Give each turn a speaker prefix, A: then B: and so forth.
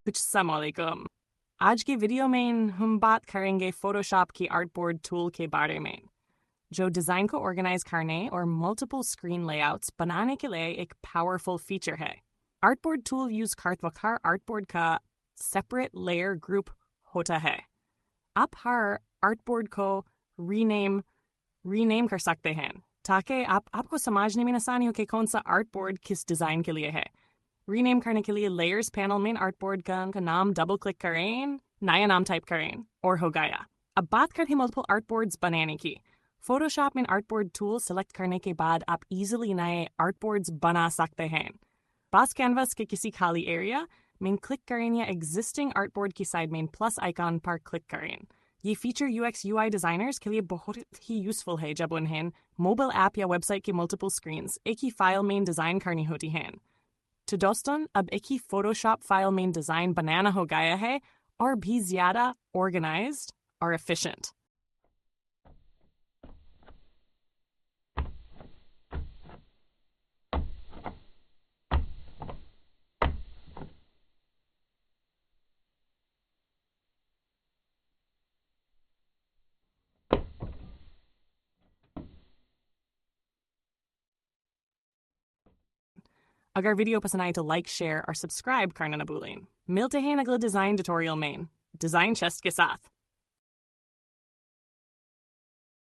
A: अस्सलामुअलैकुम। आज की वीडियो में हम बात करेंगे फोटोशॉप की आर्टबोर्ड टूल के बारे में, जो डिज़ाइन को ऑर्गेनाइज करने और मल्टीपल स्क्रीन लेआउट्स बनाने के लिए एक पावरफुल फीचर है। आर्टबोर्ड टूल यूज करते वक्त हर आर्टबोर्ड का सेपरेट लेयर ग्रुप होता है। आप हर आर्टबोर्ड को रीनेम कर सकते हैं ताकि आपको समझने में आसानी हो कि कौन सा आर्टबोर्ड किस डिज़ाइन के लिए है। रीनेम करने के लिए लेयर्स पैनल में आर्टबोर्ड का नाम डबल क्लिक करें, नया नाम टाइप करें और हो गया। अब बात करते हैं मल्टीपल आर्टबोर्ड्स बनाने की। फोटोशॉप में आर्टबोर्ड टूल सेलेक्ट करने के बाद आप इजीली नए आर्टबोर्ड्स बना सकते हैं। बस कैनवास के किसी खाली एरिया में क्लिक करें या एग्जिस्टिंग आर्टबोर्ड की साइड में प्लस आइकन पर क्लिक करें। ये फीचर यूएक्स यूआई डिज़ाइनर्स के लिए बहुत ही यूजफुल है जब उन्हें मोबाइल ऐप या वेबसाइट की मल्टीपल स्क्रीन्स एक ही फाइल में डिज़ाइन करनी होती हैं। तो दोस्तों, अब एक ही फोटोशॉप फाइल में डिज़ाइन बनाना हो गया है और भी ज़्यादा ऑर्गेनाइज्ड और एफिशिएंट। अगर वीडियो पसंद आए तो लाइक, शेयर और सब्सक्राइब करना न भूलें। मिलते हैं अगले डिज़ाइन ट्यूटोरियल में डिज़ाइन चेस्ट के साथ।